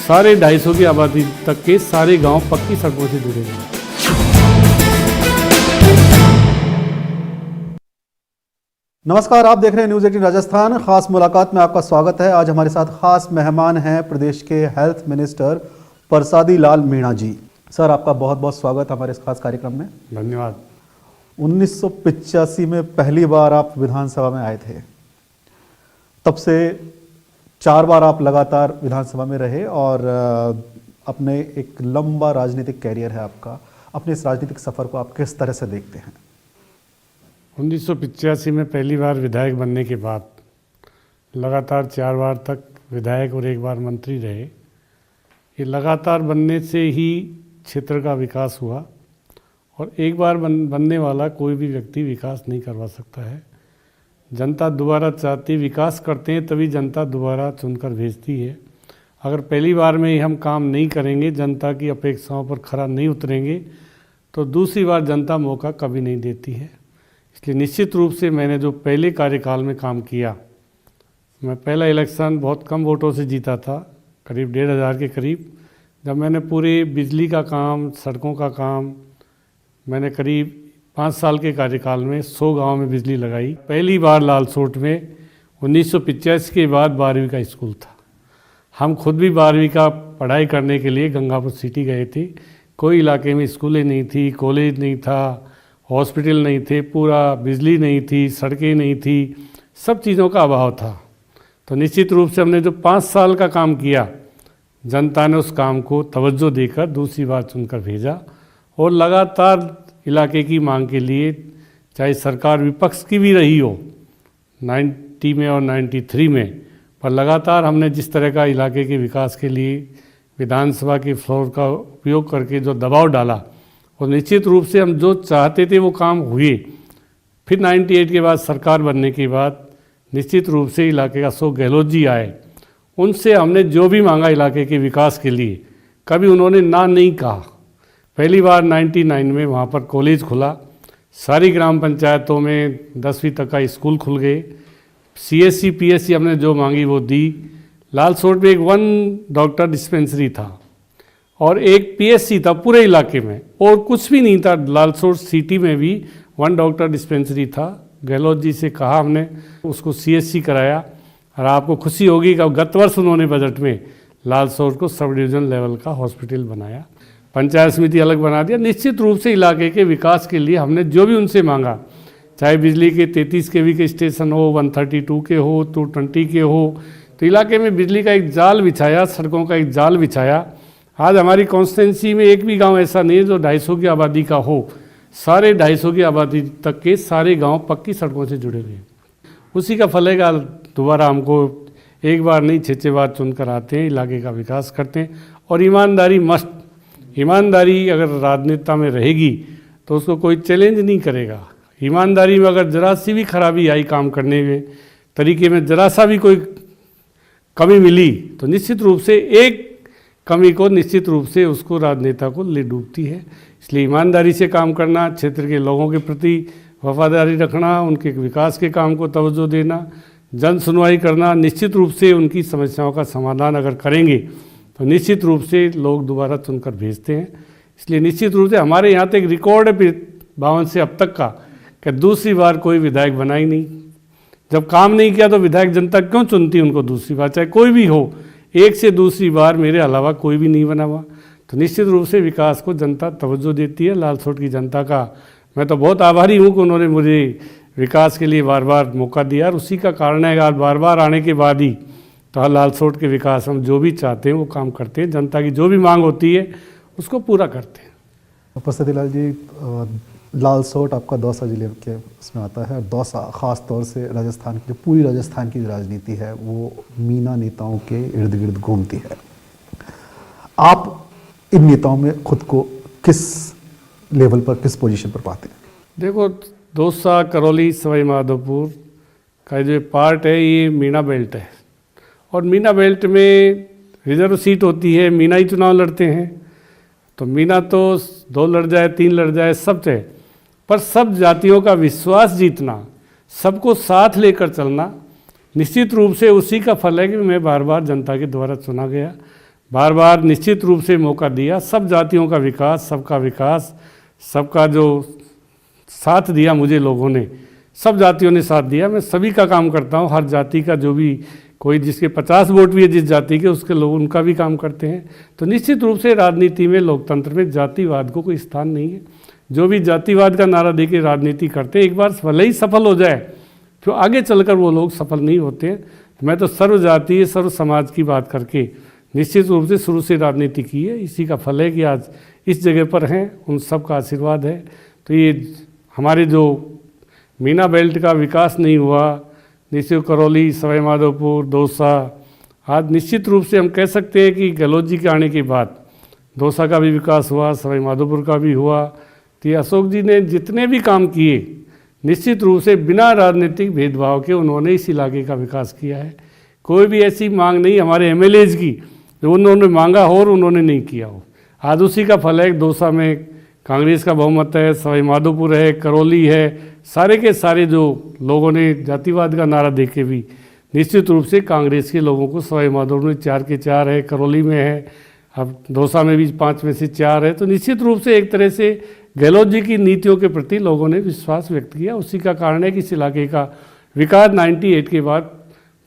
सारे 250 की आबादी तक के सारे गांव पक्की सड़कों से जुड़े हैं। नमस्कार, आप देख रहे हैं न्यूज़ 18 राजस्थान। खास मुलाकात में आपका स्वागत है। आज हमारे साथ खास मेहमान हैं प्रदेश के हेल्थ मिनिस्टर प्रसादी लाल मीणा जी। सर, आपका बहुत बहुत स्वागत हमारे इस खास कार्यक्रम में। धन्यवाद। 1985 में पहली बार आप विधानसभा में आए थे, तब से 4 बार आप लगातार विधानसभा में रहे और अपने एक लंबा राजनीतिक कैरियर है आपका। अपने इस राजनीतिक सफ़र को आप किस तरह से देखते हैं? 1985 में पहली बार विधायक बनने के बाद लगातार 4 बार तक विधायक और 1 बार मंत्री रहे। ये लगातार बनने से ही क्षेत्र का विकास हुआ और 1 बार बनने वाला कोई भी व्यक्ति विकास नहीं करवा सकता है। जनता दोबारा चाहती, विकास करते हैं तभी जनता दोबारा चुनकर भेजती है। अगर पहली बार में ही हम काम नहीं करेंगे, जनता की अपेक्षाओं पर खरा नहीं उतरेंगे, तो दूसरी बार जनता मौका कभी नहीं देती है। इसलिए निश्चित रूप से मैंने जो पहले कार्यकाल में काम किया, मैं पहला इलेक्शन बहुत कम वोटों से जीता था, करीब 1,500 के करीब। जब मैंने पूरे बिजली का काम, सड़कों का काम, मैंने करीब 5 साल के कार्यकाल में 100 गांव में बिजली लगाई। पहली बार लालसोट में 1985 के बाद 12वीं का स्कूल था। हम खुद भी 12वीं का पढ़ाई करने के लिए गंगापुर सिटी गए थे। कोई इलाके में स्कूलें नहीं थी, कॉलेज नहीं था, हॉस्पिटल नहीं थे, पूरा बिजली नहीं थी, सड़कें नहीं थी, सब चीज़ों का अभाव था। तो निश्चित रूप से हमने जो 5 साल का काम किया, जनता ने उस काम को तवज्जो देकर दूसरी बार चुनकर भेजा और लगातार इलाके की मांग के लिए, चाहे सरकार विपक्ष की भी रही हो 90 में और 93 में, पर लगातार हमने जिस तरह का इलाके के विकास के लिए विधानसभा के फ्लोर का उपयोग करके जो दबाव डाला, और निश्चित रूप से हम जो चाहते थे वो काम हुए। फिर 98 के बाद सरकार बनने के बाद निश्चित रूप से इलाके का अशोक गहलोत जी आए। उनसे हमने जो भी मांगा इलाके के विकास के लिए, कभी उन्होंने ना नहीं कहा। पहली बार 99 में वहाँ पर कॉलेज खुला, सारी ग्राम पंचायतों में 10वीं तक का स्कूल खुल गए। CSC PSC हमने जो मांगी वो दी। लालसोट में एक 1 डॉक्टर डिस्पेंसरी था और एक PSC था पूरे इलाके में, और कुछ भी नहीं था। लालसोट सिटी में भी 1 डॉक्टर डिस्पेंसरी था। गहलोत जी से कहा हमने, उसको CSC कराया और आपको खुशी होगी कि गत वर्ष उन्होंने बजट में लालसोट को सब डिवीज़न लेवल का हॉस्पिटल बनाया, पंचायत समिति अलग बना दिया। निश्चित रूप से इलाके के विकास के लिए हमने जो भी उनसे मांगा, चाहे बिजली के 33 kV के स्टेशन हो, 132 के हो, 220 के हो, तो इलाके में बिजली का एक जाल बिछाया, सड़कों का एक जाल बिछाया। आज हमारी कॉन्स्टिट्यूंसी में एक भी गांव ऐसा नहीं है जो 250 की आबादी का हो। सारे 250 की आबादी तक के सारे गांव पक्की सड़कों से जुड़े हुए हैं। उसी का फल है कि दोबारा हमको 1 बार नहीं 6 बार चुनकर आते हैं, इलाके का विकास करते हैं। और ईमानदारी मस्ट, ईमानदारी अगर राजनेता में रहेगी तो उसको कोई चैलेंज नहीं करेगा। ईमानदारी में अगर जरा सी भी खराबी आई काम करने में, तरीके में जरा सा भी कोई कमी मिली, तो निश्चित रूप से एक कमी को निश्चित रूप से उसको राजनेता को ले डूबती है। इसलिए ईमानदारी से काम करना, क्षेत्र के लोगों के प्रति वफादारी रखना, उनके विकास के काम को तवज्जो देना, जन सुनवाई करना, निश्चित रूप से उनकी समस्याओं का समाधान अगर करेंगे तो निश्चित रूप से लोग दोबारा चुनकर भेजते हैं। इसलिए निश्चित रूप से हमारे यहाँ तक रिकॉर्ड है 52 से अब तक का कि दूसरी बार कोई विधायक बना ही नहीं। जब काम नहीं किया तो विधायक जनता क्यों चुनती उनको दूसरी बार, चाहे कोई भी हो। एक से दूसरी बार मेरे अलावा कोई भी नहीं बना हुआ। तो निश्चित रूप से विकास को जनता तवज्जो देती है। लालसोट की जनता का मैं तो बहुत आभारी हूँ कि उन्होंने मुझे विकास के लिए बार बार मौका दिया, और उसी का कारण है कि बार बार आने के बाद ही तो लालसोट के विकास हम जो भी चाहते हैं वो काम करते हैं। जनता की जो भी मांग होती है उसको पूरा करते हैं। प्रसादी लाल जी, लालसोट आपका दौसा जिले के उसमें आता है, और दौसा ख़ास तौर से राजस्थान की, जो पूरी राजस्थान की राजनीति है वो मीना नेताओं के इर्द गिर्द घूमती है। आप इन नेताओं में खुद को किस लेवल पर, किस पोजीशन पर पाते हैं? देखो, दौसा, करौली, सवाई माधोपुर का जो पार्ट है ये मीना बेल्ट है, और मीना बेल्ट में रिजर्व सीट होती है, मीना ही चुनाव लड़ते हैं। तो मीना तो 2 लड़ जाए, 3 लड़ जाए, सब चाहे, पर सब जातियों का विश्वास जीतना, सबको साथ लेकर चलना, निश्चित रूप से उसी का फल है कि मैं बार बार जनता के द्वारा चुना गया। बार बार निश्चित रूप से मौका दिया। सब जातियों का विकास, सबका जो साथ दिया मुझे लोगों ने, सब जातियों ने साथ दिया। मैं सभी का काम करता हूँ, हर जाति का, जो भी कोई जिसके 50 वोट भी है जिस जाति के, उसके लोग उनका भी काम करते हैं। तो निश्चित रूप से राजनीति में, लोकतंत्र में जातिवाद को कोई स्थान नहीं है। जो भी जातिवाद का नारा दे के राजनीति करते हैं, एक बार भले ही सफल हो जाए, तो आगे चलकर वो लोग सफल नहीं होते हैं। मैं तो सर्व जातीय, सर्व समाज की बात करके निश्चित रूप से शुरू से राजनीति की है। इसी का फल है कि आज इस जगह पर हैं, उन सब का आशीर्वाद है। तो ये हमारे जो मीना बेल्ट का विकास नहीं हुआ, जैसे करौली, सवाई माधोपुर, दौसा, आज निश्चित रूप से हम कह सकते हैं कि गहलोत जी के आने के बाद दौसा का भी विकास हुआ, सवाई माधोपुर का भी हुआ। तो ये अशोक जी ने जितने भी काम किए, निश्चित रूप से बिना राजनीतिक भेदभाव के उन्होंने इस इलाके का विकास किया है। कोई भी ऐसी मांग नहीं हमारे एमएलएज की जो उन्होंने मांगा हो और उन्होंने नहीं किया हो। आज उसी का फल है। दौसा में कांग्रेस का बहुमत है, सवाई माधोपुर है, करौली है, सारे के सारे जो लोगों ने जातिवाद का नारा दे के भी निश्चित रूप से कांग्रेस के लोगों को सवाई माधोपुर में 4 के 4 है, करौली में है, अब दौसा में भी 5 में से 4 है। तो निश्चित रूप से एक तरह से गहलोत जी की नीतियों के प्रति लोगों ने विश्वास व्यक्त किया। उसी का कारण है कि इस इलाके का विकास 98 के बाद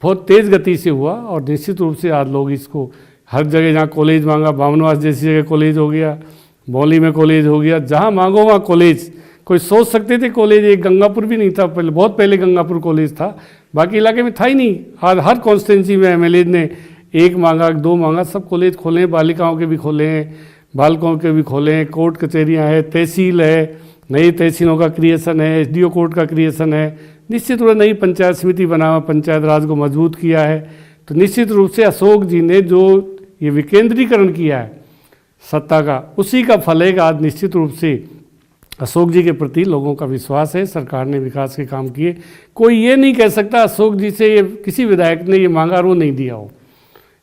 बहुत तेज़ गति से हुआ और निश्चित रूप से आज लोग इसको हर जगह, जहाँ कॉलेज मांगा, बामनवास जैसी जगह कॉलेज हो गया, मौली में कॉलेज हो गया, जहाँ मांगो वहाँ कॉलेज। कोई सोच सकते थे कॉलेज, एक गंगापुर भी नहीं था पहले, बहुत पहले गंगापुर कॉलेज था, बाकी इलाके में था ही नहीं। आज हर कॉन्स्टिट्यूंसी में एमएलए ने 1 मांगा, 2 मांगा, सब कॉलेज खोले हैं, बालिकाओं के भी खोले हैं, बालकों के भी खोले हैं, कोर्ट कचहरियाँ हैं, तहसील है, नई तहसीलों का क्रिएशन है, एसडीओ कोर्ट का क्रिएशन है, निश्चित रूप से नई पंचायत समिति बना, पंचायत राज को मजबूत किया है। तो निश्चित रूप से अशोक जी ने जो ये विकेंद्रीकरण किया है सत्ता का, उसी का फल है कि आज निश्चित रूप से अशोक जी के प्रति लोगों का विश्वास है। सरकार ने विकास के काम किए। कोई ये नहीं कह सकता अशोक जी से ये किसी विधायक ने ये मांगा और वो नहीं दिया हो।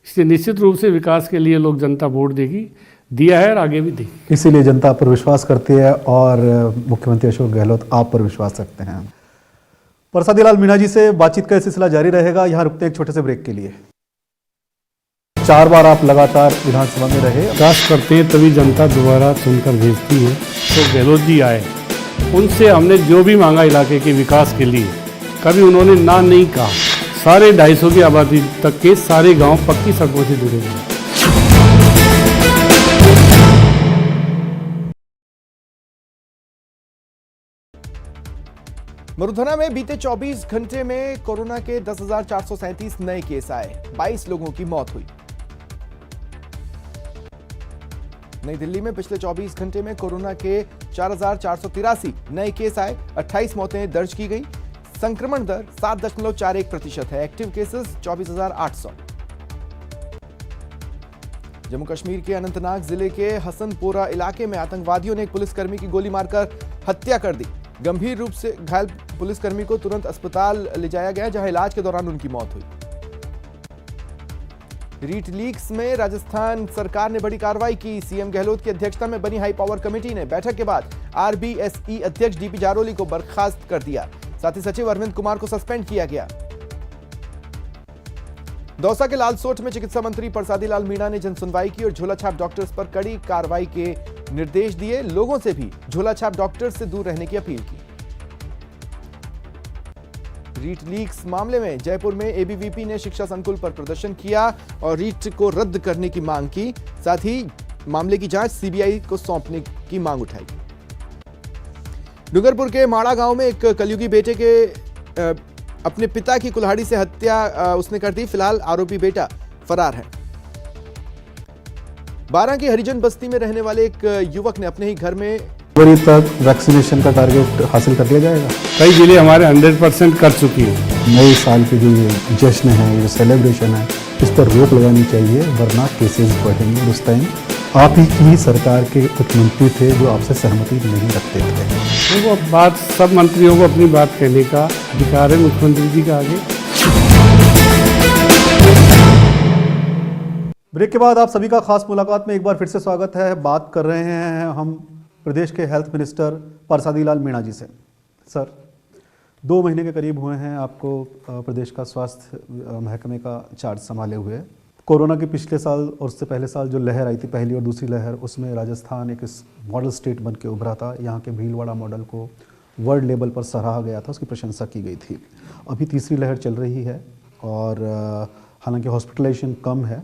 इसलिए निश्चित रूप से विकास के लिए लोग, जनता वोट देगी, दिया है और आगे भी देगी। इसीलिए जनता आप पर विश्वास करती है और मुख्यमंत्री अशोक गहलोत आप पर विश्वास रखते हैं। प्रसादी लाल मीणा जी से बातचीत का सिलसिला जारी रहेगा। यहाँ रुकते हैं एक छोटे से ब्रेक के लिए। 4 बार आप लगातार विधानसभा में रहे। विकास करते हैं तभी जनता दोबारा चुनकर भेजती है। तो गहलोत जी आए, उनसे हमने जो भी मांगा इलाके के विकास के लिए, कभी उन्होंने ना नहीं कहा। सारे 250 की आबादी तक के सारे गांव पक्की सड़कों से जुड़े हुए हैं। मरुधना में बीते 24 घंटे में कोरोना के 10,437 नए केस आए, 22 लोगों की मौत हुई। नई दिल्ली में पिछले 24 घंटे में कोरोना के 4,483 नए केस आए, 28 मौतें दर्ज की गई। संक्रमण दर 7.41% है। Active cases 24,800। जम्मू कश्मीर के अनंतनाग जिले के हसनपोरा इलाके में आतंकवादियों ने एक पुलिसकर्मी की गोली मारकर हत्या कर दी। गंभीर रूप से घायल पुलिसकर्मी को तुरंत अस्पताल ले जाया गया, जहां इलाज के दौरान उनकी मौत हुई। रीट लीक्स में राजस्थान सरकार ने बड़ी कार्रवाई की। सीएम गहलोत की अध्यक्षता में बनी हाई पावर कमेटी ने बैठक के बाद आरबीएसई अध्यक्ष डीपी जारोली को बर्खास्त कर दिया। साथ ही सचिव अरविंद कुमार को सस्पेंड किया गया। दौसा के लालसोट में चिकित्सा मंत्री प्रसादी लाल मीणा ने जनसुनवाई की और झोलाछाप डॉक्टर्स पर कड़ी कार्रवाई के निर्देश दिए। लोगों से भी झोलाछाप डॉक्टर्स से दूर रहने की अपील की। रीट लीक्स मामले में जयपुर में एबीवीपी ने शिक्षा संकुल पर प्रदर्शन किया और रीट को रद्द करने की मांग की। साथ ही मामले की जांच सीबीआई को सौंपने की मांग उठाई। डूंगरपुर के माड़ा गांव में एक कलयुगी बेटे के अपने पिता की कुल्हाड़ी से हत्या उसने कर दी। फिलहाल आरोपी बेटा फरार है। बारां की हरिजन बस्ती में रहने वाले एक युवक ने अपने ही घर में फरवरी तक वैक्सीनेशन का टारगेट हासिल कर लिया जाएगा। कई जिले हमारे 100% कर चुकी है। नए साल के जो ये जश्न है, ये सेलिब्रेशन है, इस पर रोक लगानी चाहिए, वरना केसेस बढ़ेंगे। और उस टाइम आप ही की सरकार के मुख्यमंत्री थे जो आपसे सहमति नहीं रखते थे। वो बात, सब मंत्रियों को अपनी बात कहने का अधिकार है मुख्यमंत्री जी का आगे। ब्रेक के बाद आप सभी का खास मुलाकात में एक बार फिर से स्वागत है। बात कर रहे हैं हम प्रदेश के हेल्थ मिनिस्टर प्रसादी लाल मीणा जी से। सर, 2 महीने के करीब हुए हैं आपको प्रदेश का स्वास्थ्य महकमे का चार्ज संभाले हुए। कोरोना के पिछले साल और उससे पहले साल जो लहर आई थी, पहली और दूसरी लहर, उसमें राजस्थान एक मॉडल स्टेट बन के उभरा था। यहाँ के भीलवाड़ा मॉडल को वर्ल्ड लेवल पर सराहा गया था, उसकी प्रशंसा की गई थी। अभी तीसरी लहर चल रही है और हालांकि हॉस्पिटलाइजेशन कम है।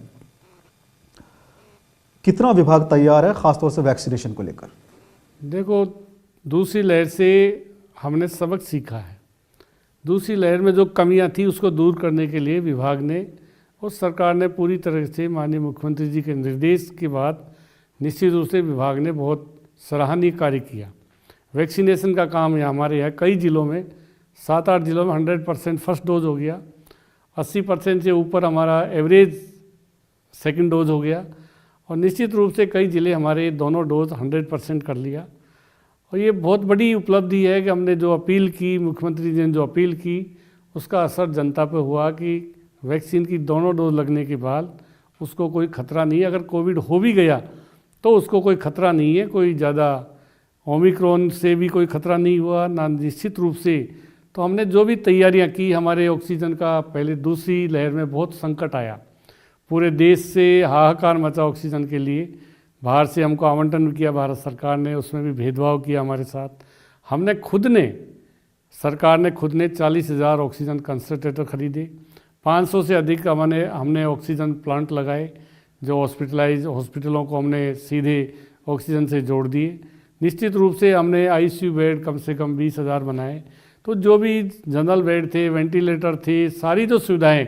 कितना विभाग तैयार है खासतौर से वैक्सीनेशन को लेकर? देखो, दूसरी लहर से हमने सबक सीखा है। दूसरी लहर में जो कमियां थी उसको दूर करने के लिए विभाग ने और सरकार ने पूरी तरह से माननीय मुख्यमंत्री जी के निर्देश के बाद निश्चित रूप से विभाग ने बहुत सराहनीय कार्य किया। वैक्सीनेशन का काम यहाँ हमारे यहाँ कई जिलों में 7-8 जिलों में 100% फर्स्ट डोज हो गया, 80% से ऊपर हमारा एवरेज सेकंड डोज हो गया और निश्चित रूप से कई ज़िले हमारे दोनों डोज 100% कर लिया। और ये बहुत बड़ी उपलब्धि है कि हमने जो अपील की, मुख्यमंत्री जी ने जो अपील की, उसका असर जनता पर हुआ कि वैक्सीन की दोनों डोज लगने के बाद उसको कोई खतरा नहीं है। अगर कोविड हो भी गया तो उसको कोई खतरा नहीं है, कोई ज़्यादा ओमिक्रॉन से भी कोई खतरा नहीं हुआ ना। निश्चित रूप से तो हमने जो भी तैयारियां की, हमारे ऑक्सीजन का पहले दूसरी लहर में बहुत संकट आया, पूरे देश से हाहाकार मचा ऑक्सीजन के लिए। बाहर से हमको आवंटन किया भारत सरकार ने, उसमें भी भेदभाव किया हमारे साथ। हमने खुद ने, सरकार ने खुद ने 40,000 ऑक्सीजन कंसंट्रेटर खरीदे, 500 से अधिक हमने ऑक्सीजन प्लांट लगाए, जो हॉस्पिटलों को हमने सीधे ऑक्सीजन से जोड़ दिए। निश्चित रूप से हमने आईसीयू बेड कम से कम 20,000 बनाए। तो जो भी जनरल बेड थे, वेंटिलेटर थे, सारी जो सुविधाएं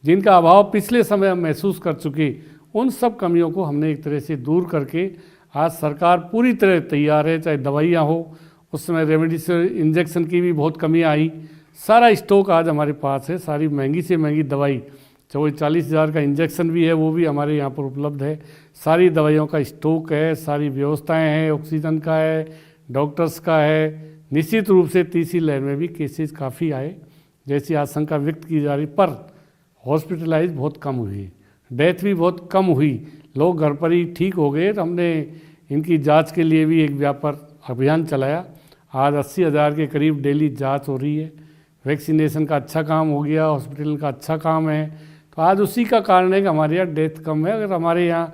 जिनका अभाव पिछले समय हम महसूस कर चुके, उन सब कमियों को हमने एक तरह से दूर करके आज सरकार पूरी तरह तैयार है। चाहे दवाइयाँ हो, उस समय रेमडेसिविर इंजेक्शन की भी बहुत कमियाँ आई, सारा स्टॉक आज हमारे पास है। सारी महंगी से महंगी दवाई, चाहे 40,000 का इंजेक्शन भी है, वो भी हमारे यहाँ पर उपलब्ध है। सारी दवाइयों का स्टॉक है, सारी व्यवस्थाएं हैं, ऑक्सीजन का है, डॉक्टर्स का है। निश्चित रूप से तीसरी लहर में भी केसेस काफ़ी आए जैसी आशंका व्यक्त की जा रही, पर हॉस्पिटलाइज बहुत कम हुई, डेथ भी बहुत कम हुई, लोग घर पर ही ठीक हो गए। तो हमने इनकी जांच के लिए भी एक व्यापक अभियान चलाया। आज 80,000 के करीब डेली जांच हो रही है। वैक्सीनेशन का अच्छा काम हो गया, हॉस्पिटल का अच्छा काम है। तो आज उसी का कारण है कि हमारे यहाँ डेथ कम है। अगर हमारे यहाँ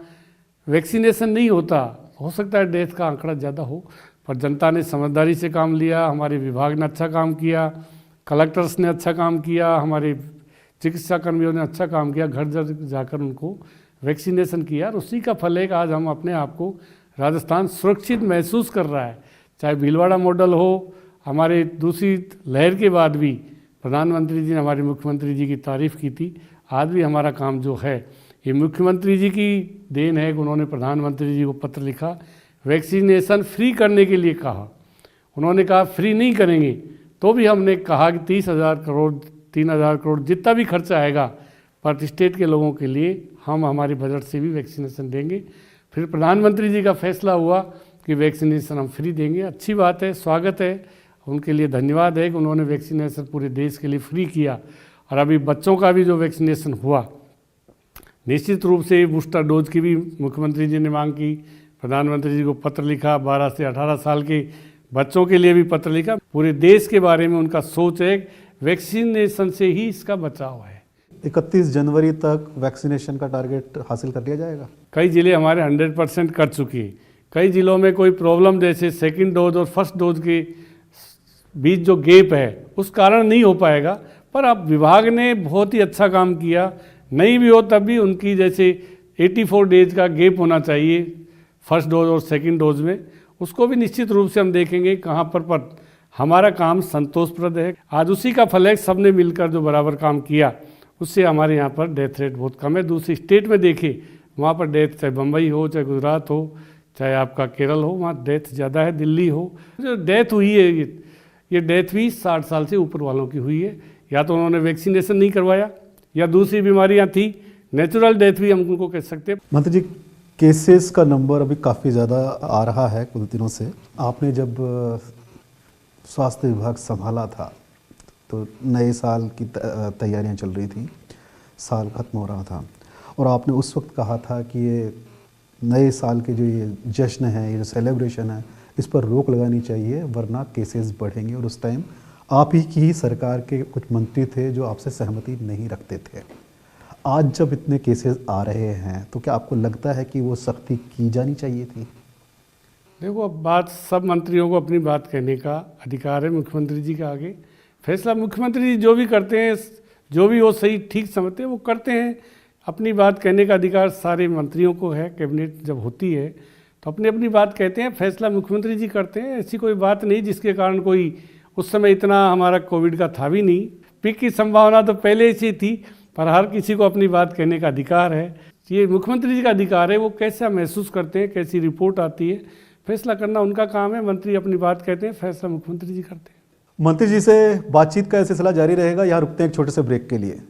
वैक्सीनेशन नहीं होता, हो सकता है डेथ का आंकड़ा ज़्यादा हो, पर जनता ने समझदारी से काम लिया, हमारे विभाग ने अच्छा काम किया, कलेक्टर्स ने अच्छा काम किया, हमारे चिकित्सा कर्मियों ने अच्छा काम किया, घर घर जाकर उनको वैक्सीनेशन किया। और उसी का फल है कि आज हम अपने आप को राजस्थान सुरक्षित महसूस कर रहा है। चाहे भीलवाड़ा मॉडल हो, हमारे दूसरी लहर के बाद भी प्रधानमंत्री जी ने हमारे मुख्यमंत्री जी की तारीफ़ की थी। आज भी हमारा काम जो है ये मुख्यमंत्री जी की देन है कि उन्होंने प्रधानमंत्री जी को पत्र लिखा, वैक्सीनेशन फ्री करने के लिए कहा। उन्होंने कहा फ्री नहीं करेंगे, तो भी हमने कहा कि 30,000 करोड़ 3,000 करोड़ जितना भी खर्चा आएगा पर स्टेट के लोगों के लिए हम हमारे बजट से भी वैक्सीनेशन देंगे। फिर प्रधानमंत्री जी का फैसला हुआ कि वैक्सीनेशन हम फ्री देंगे। अच्छी बात है, स्वागत है, उनके लिए धन्यवाद है कि उन्होंने वैक्सीनेशन पूरे देश के लिए फ्री किया। और अभी बच्चों का भी जो वैक्सीनेशन हुआ, निश्चित रूप से बूस्टर डोज की भी मुख्यमंत्री जी ने मांग की, प्रधानमंत्री जी को पत्र लिखा, 12 से 18 साल के बच्चों के लिए भी पत्र लिखा। पूरे देश के बारे में उनका सोच है, वैक्सीनेशन से ही इसका बचाव है। 31 जनवरी तक वैक्सीनेशन का टारगेट हासिल कर लिया जाएगा। कई ज़िले हमारे 100% कर चुके हैं। कई ज़िलों में कोई प्रॉब्लम, जैसे सेकंड डोज और फर्स्ट डोज के बीच जो गैप है उस कारण नहीं हो पाएगा, पर अब विभाग ने बहुत ही अच्छा काम किया। नहीं भी हो तब भी उनकी जैसे 84 डेज का गैप होना चाहिए फर्स्ट डोज और सेकंड डोज में, उसको भी निश्चित रूप से हम देखेंगे कहाँ पर हमारा काम संतोषप्रद है। आज उसी का फल है, सबने मिलकर जो बराबर काम किया उससे हमारे यहाँ पर डेथ रेट बहुत कम है। दूसरी स्टेट में देखें, वहाँ पर डेथ चाहे बम्बई हो, चाहे गुजरात हो, चाहे आपका केरल हो, वहाँ डेथ ज़्यादा है। दिल्ली हो, जो डेथ हुई है ये डेथ भी 60 साल से ऊपर वालों की हुई है। या तो उन्होंने वैक्सीनेशन नहीं करवाया या दूसरी बीमारियाँ थी, नेचुरल डेथ भी हम उनको कह सकते हैं। मंत्री जी, केसेस का नंबर अभी काफ़ी ज़्यादा आ रहा है कुछ दिनों से। आपने जब स्वास्थ्य विभाग संभाला था तो नए साल की तैयारियां चल रही थी, साल ख़त्म हो रहा था, और आपने उस वक्त कहा था कि ये नए साल के जो ये जश्न है, ये जो सेलिब्रेशन है, इस पर रोक लगानी चाहिए वरना केसेस बढ़ेंगे। और उस टाइम आप ही की सरकार के कुछ मंत्री थे जो आपसे सहमति नहीं रखते थे। आज जब इतने केसेस आ रहे हैं तो क्या आपको लगता है कि वो सख्ती की जानी चाहिए थी? देखो, अब बात, सब मंत्रियों को अपनी बात कहने का अधिकार है मुख्यमंत्री जी के आगे। फैसला मुख्यमंत्री जी जो भी करते हैं, जो भी वो सही ठीक समझते हैं वो करते हैं। अपनी बात कहने का अधिकार सारे मंत्रियों को है। कैबिनेट जब होती है तो अपनी अपनी बात कहते हैं, फैसला मुख्यमंत्री जी करते हैं। ऐसी कोई बात नहीं जिसके कारण कोई, उस समय इतना हमारा कोविड का था भी नहीं, पीक की संभावना तो पहले से थी, पर हर किसी को अपनी बात कहने का अधिकार है। ये मुख्यमंत्री जी का अधिकार है, वो कैसा महसूस करते हैं, कैसी रिपोर्ट आती है, फैसला करना उनका काम है। मंत्री अपनी बात कहते हैं, फैसला मुख्यमंत्री जी करते हैं। मंत्री जी से बातचीत का सिलसिला जारी रहेगा। यहाँ रुकते हैं एक छोटे से ब्रेक के लिए।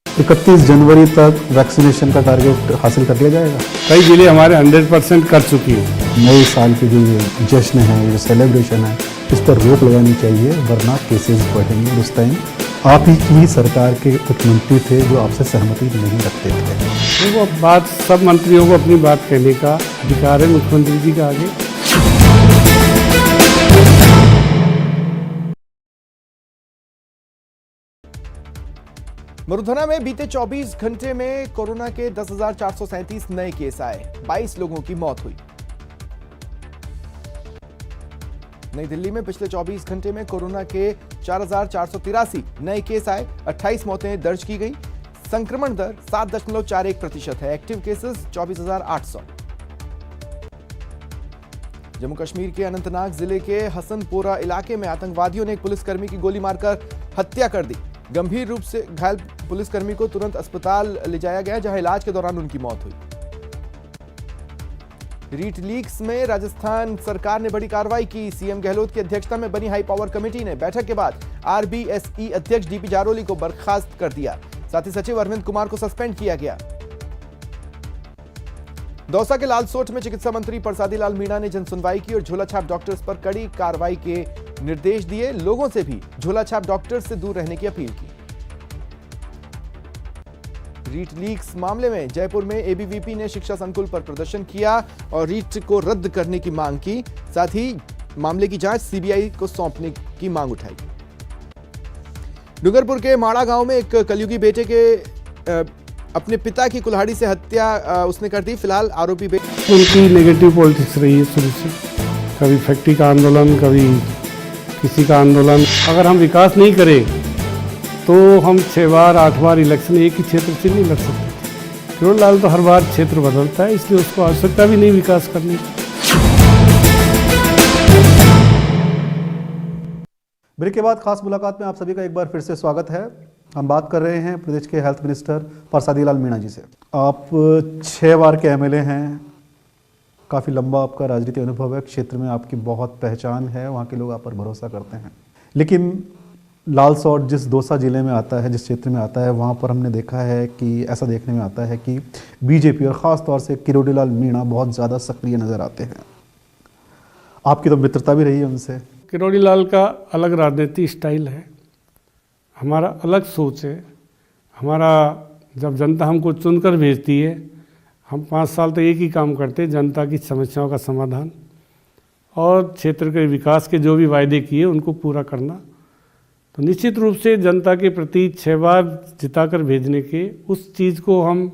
31 जनवरी तक वैक्सीनेशन का टारगेट हासिल कर लिया जाएगा। कई जिले हमारे 100% कर चुकी हैं। नए साल के जो ये जश्न है, ये सेलिब्रेशन है, इस पर रोक लगानी चाहिए, वरना केसेस बढ़ेंगे। और उस टाइम आप ही की सरकार के मुख्यमंत्री थे जो आपसे सहमति नहीं रखते थे। देखो, अब बात, सब मंत्रियों को अपनी बात कहने का अधिकार है मुख्यमंत्री जी के आगे। मरुधना में बीते 24 घंटे में कोरोना के 10,437 नए केस आए, 22 लोगों की मौत हुई। नई दिल्ली में पिछले 24 घंटे में कोरोना के 4,483 नए केस आए, 28 मौतें दर्ज की गई। संक्रमण दर 7.41% है। Active cases 24,800। जम्मू कश्मीर के अनंतनाग जिले के हसनपोरा इलाके में आतंकवादियों ने एक पुलिसकर्मी की गोली मारकर हत्या कर दी। गंभीर रूप से घायल पुलिसकर्मी को तुरंत अस्पताल ले जाया गया, जहां इलाज के दौरान उनकी मौत हुई। रीट लीक्स में राजस्थान सरकार ने बड़ी कार्रवाई की। सीएम गहलोत की अध्यक्षता में बनी हाई पावर कमेटी ने बैठक के बाद आरबीएसई अध्यक्ष डीपी जारोली को बर्खास्त कर दिया। साथ ही सचिव अरविंद कुमार को सस्पेंड किया गया। दौसा के लालसोट में चिकित्सा मंत्री परसादी लाल मीणा ने जनसुनवाई की और झोलाछाप डॉक्टर्स पर कड़ी कार्रवाई के निर्देश दिए। लोगों से भी झोलाछाप डॉक्टर्स से दूर रहने की अपील की। रीट लीक्स मामले में जयपुर में एबीवीपी ने शिक्षा संकुल पर प्रदर्शन किया और रीट को रद्द करने की मांग की। साथ ही मामले की जांच सीबीआई को सौंपने की मांग उठाई। डूंगरपुर के माड़ा गांव में एक कलयुगी बेटे के अपने पिता की कुल्हाड़ी से हत्या उसने कर दी। फिलहाल आरोपी उनकी नेगेटिव पॉलिटिक्स रही है शुरू से। कभी फैक्ट्री का आंदोलन, कभी किसी का आंदोलन। अगर हम विकास नहीं करें तो हम 6 बार 8 बार इलेक्शन एक ही क्षेत्र से नहीं लड़ सकते। किरोड़ी लाल तो हर बार क्षेत्र बदलता है, इसलिए उसको आवश्यकता भी नहीं विकास करने की। ब्रेक के बाद खास मुलाकात में आप सभी का एक बार फिर से स्वागत है। हम बात कर रहे हैं प्रदेश के हेल्थ मिनिस्टर परसादी लाल मीणा जी से। आप 6 बार के एमएलए हैं, काफ़ी लंबा आपका राजनीतिक अनुभव है, क्षेत्र में आपकी बहुत पहचान है, वहाँ के लोग आप पर भरोसा करते हैं। लेकिन लालसोट जिस दौसा जिले में आता है, जिस क्षेत्र में आता है, वहाँ पर हमने देखा है कि ऐसा देखने में आता है कि बीजेपी और ख़ास तौर से किरोड़ी लाल मीणा बहुत ज़्यादा सक्रिय नज़र आते हैं। आपकी तो मित्रता भी रही है उनसे। किरोड़ी लाल का अलग राजनीतिक स्टाइल है, हमारा अलग सोच है। हमारा, जब जनता हमको चुनकर भेजती है, हम 5 साल तक एक ही काम करते हैं, जनता की समस्याओं का समाधान और क्षेत्र के विकास के जो भी वायदे किए उनको पूरा करना। तो निश्चित रूप से जनता के प्रति 6 बार जिताकर भेजने के उस चीज़ को हम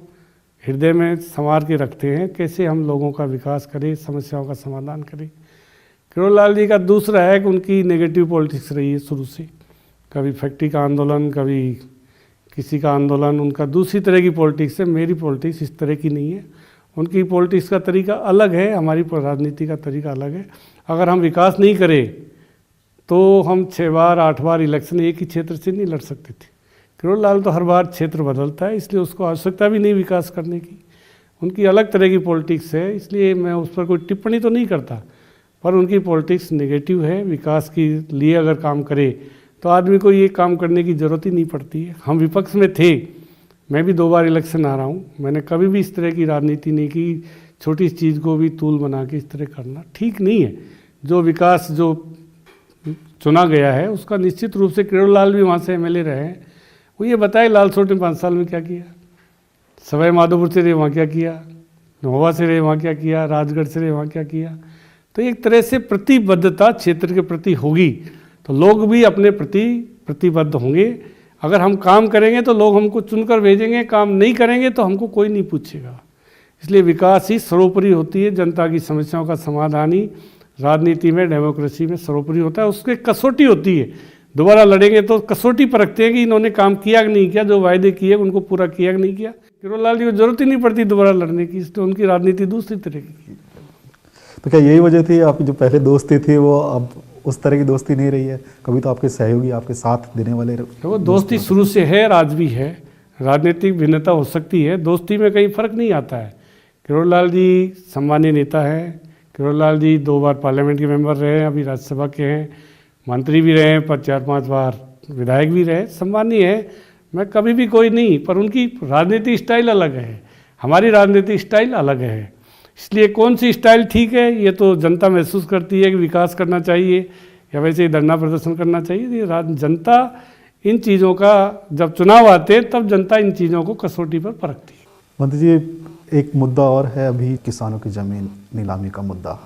हृदय में संवार के रखते हैं, कैसे हम लोगों का विकास करें, समस्याओं का समाधान करें। किरोड़ी लाल जी का दूसरा है कि उनकी नेगेटिव पॉलिटिक्स रही है शुरू से। कभी फैक्ट्री का आंदोलन, कभी किसी का आंदोलन, उनका दूसरी तरह की पॉलिटिक्स है। मेरी पॉलिटिक्स इस तरह की नहीं है। उनकी पॉलिटिक्स का तरीका अलग है, हमारी राजनीति का तरीका अलग है। अगर हम विकास नहीं करें तो हम 6 बार 8 बार इलेक्शन एक ही क्षेत्र से नहीं लड़ सकते थे। किरोड़ी लाल तो हर बार क्षेत्र बदलता है, इसलिए उसको आवश्यकता भी नहीं विकास करने की। उनकी अलग तरह की पॉलिटिक्स है, इसलिए मैं उस पर कोई टिप्पणी तो नहीं करता, पर उनकी पॉलिटिक्स नेगेटिव है। विकास के लिए अगर काम करे तो आदमी को ये काम करने की ज़रूरत ही नहीं पड़ती है। हम विपक्ष में थे, मैं भी 2 बार इलेक्शन आ रहा हूँ, मैंने कभी भी इस तरह की राजनीति नहीं की। छोटी चीज़ को भी तूल बना के इस तरह करना ठीक नहीं है। जो विकास जो चुना गया है उसका निश्चित रूप से किरोड़ी लाल भी वहाँ से एमएलए रहे हैं, वो ये बताए लालसोट में 5 साल में क्या किया, सवाई माधोपुर से रहे वहाँ क्या किया, महोबा से रहे वहाँ क्या किया, राजगढ़ से रहे वहाँ क्या किया। तो एक तरह से प्रतिबद्धता क्षेत्र के प्रति होगी तो लोग भी अपने प्रति प्रतिबद्ध होंगे। अगर हम काम करेंगे तो लोग हमको चुनकर भेजेंगे, काम नहीं करेंगे तो हमको कोई नहीं पूछेगा। इसलिए विकास ही सर्वोपरि होती है, जनता की समस्याओं का समाधान ही राजनीति में, डेमोक्रेसी में सर्वोपरि होता है। उसके कसौटी होती है, दोबारा लड़ेंगे तो कसौटी परखते हैं कि इन्होंने काम किया कि नहीं किया, जो वायदे किए उनको पूरा किया कि नहीं किया। किरोड़लाल जी को जरूरत ही नहीं पड़ती दोबारा लड़ने की, इसलिए उनकी राजनीति दूसरी तरह की। तो क्या यही वजह थी आपकी जो पहले दोस्ती थी वो अब उस तरह की दोस्ती नहीं रही है? कभी तो आपके सहयोगी, आपके साथ देने वाले वो दोस्ती शुरू से है, आज भी है। राजनीतिक भिन्नता हो सकती है, दोस्ती में कहीं फर्क नहीं आता है। किरोड़लाल जी सम्मानीय नेता हैं। किरोड़लाल जी 2 बार पार्लियामेंट के मेंबर रहे हैं, अभी राज्यसभा के हैं, मंत्री भी रहे हैं, पर 4-5 बार विधायक भी रहे, सम्मानीय है। मैं कभी भी कोई नहीं, पर उनकी राजनीतिक स्टाइल अलग है, हमारी राजनीतिक स्टाइल अलग है। इसलिए कौन सी स्टाइल ठीक है ये तो जनता महसूस करती है कि विकास करना चाहिए या वैसे ही धरना प्रदर्शन करना चाहिए। ये जनता इन चीज़ों का, जब चुनाव आते हैं तब जनता इन चीज़ों को कसौटी पर परखती है। मंत्री जी, एक मुद्दा और है अभी किसानों की ज़मीन नीलामी का मुद्दा,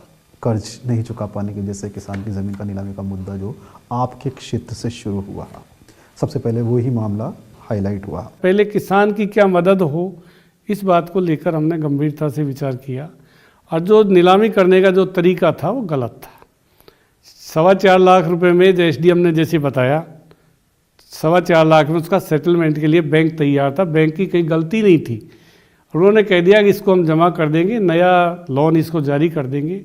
कर्ज नहीं चुका पाने की वजह से किसान की ज़मीन का नीलामी का मुद्दा जो आपके क्षेत्र से शुरू हुआ। सबसे पहले वही मामला हाईलाइट हुआ। पहले किसान की क्या मदद हो, इस बात को लेकर हमने गंभीरता से विचार किया, और जो नीलामी करने का जो तरीका था वो गलत था। 4.25 लाख रुपए में जो एसडीएम ने जैसे बताया, 4.25 लाख में उसका सेटलमेंट के लिए बैंक तैयार था, बैंक की कहीं गलती नहीं थी। उन्होंने कह दिया कि इसको हम जमा कर देंगे, नया लोन इसको जारी कर देंगे,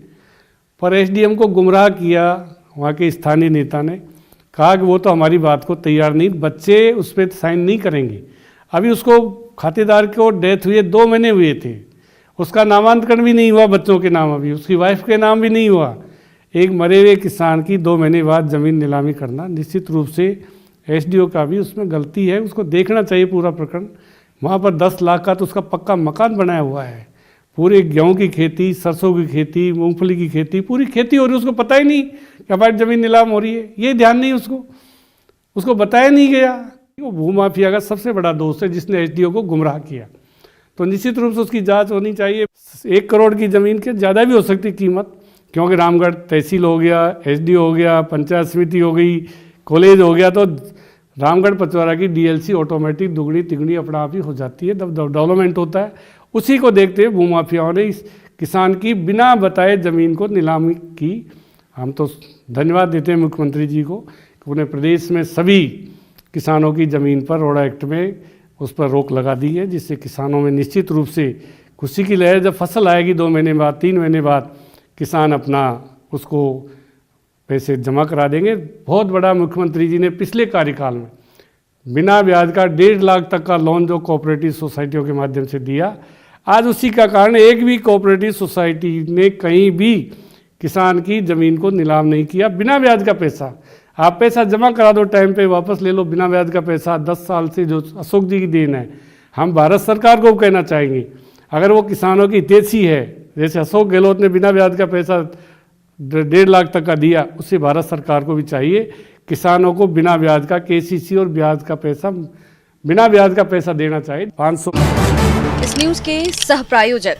पर एसडीएम को गुमराह किया वहाँ के स्थानीय नेता ने, कहा कि वो तो हमारी बात को तैयार नहीं, बच्चे उस पर साइन नहीं करेंगे। अभी उसको खातेदार को डेथ हुए 2 महीने हुए थे, उसका नामांतरण भी नहीं हुआ बच्चों के नाम, अभी उसकी वाइफ के नाम भी नहीं हुआ। एक मरे हुए किसान की 2 महीने बाद ज़मीन नीलामी करना, निश्चित रूप से एसडीओ का भी उसमें गलती है, उसको देखना चाहिए पूरा प्रकरण। वहाँ पर 10 लाख का तो उसका पक्का मकान बनाया हुआ है, पूरे गेहूँ की खेती, सरसों की खेती, मूंगफली की खेती, पूरी खेती हो रही है, उसको पता ही नहीं कि हमारी ज़मीन नीलाम हो रही है, ये ध्यान नहीं उसको बताया नहीं गया। वो भूमाफिया का सबसे बड़ा दोस्त है जिसने एसडीओ को गुमराह किया, तो निश्चित रूप से उसकी जांच होनी चाहिए। 1 करोड़ की ज़मीन के ज़्यादा भी हो सकती कीमत, क्योंकि रामगढ़ तहसील हो गया, एसडीओ हो गया, पंचायत समिति हो गई, कॉलेज हो गया, तो रामगढ़ पचवारा की डीएलसी ऑटोमेटिक दुगनी तिगनी अपना आप ही हो जाती है, तब डेवलपमेंट होता है। उसी को देखते हुए भूमाफियाओं ने इस किसान की बिना बताए ज़मीन को नीलामी की। हम तो धन्यवाद देते हैं मुख्यमंत्री जी को कि उन्हें प्रदेश में सभी किसानों की ज़मीन पर रोड़ा एक्ट में उस पर रोक लगा दी है, जिससे किसानों में निश्चित रूप से खुशी की लहर, जब फसल आएगी 2 महीने बाद, 3 महीने बाद, किसान अपना उसको पैसे जमा करा देंगे। बहुत बड़ा मुख्यमंत्री जी ने पिछले कार्यकाल में बिना ब्याज का 1.5 लाख तक का लोन जो कोऑपरेटिव सोसाइटियों के माध्यम से दिया, आज उसी का कारण एक भी कोऑपरेटिव सोसाइटी ने कहीं भी किसान की ज़मीन को नीलाम नहीं किया। बिना ब्याज का पैसा, आप पैसा जमा करा दो, टाइम पे वापस ले लो, बिना ब्याज का पैसा 10 साल से जो अशोक जी की देन है। हम भारत सरकार को कहना चाहेंगे, अगर वो किसानों की हितैषी है, जैसे अशोक गहलोत ने बिना ब्याज का पैसा 1.5 लाख तक का दिया, उससे भारत सरकार को भी चाहिए किसानों को बिना ब्याज का केसीसी और ब्याज का पैसा, बिना ब्याज का पैसा देना चाहिए। 500। इस न्यूज के सह प्रायोजक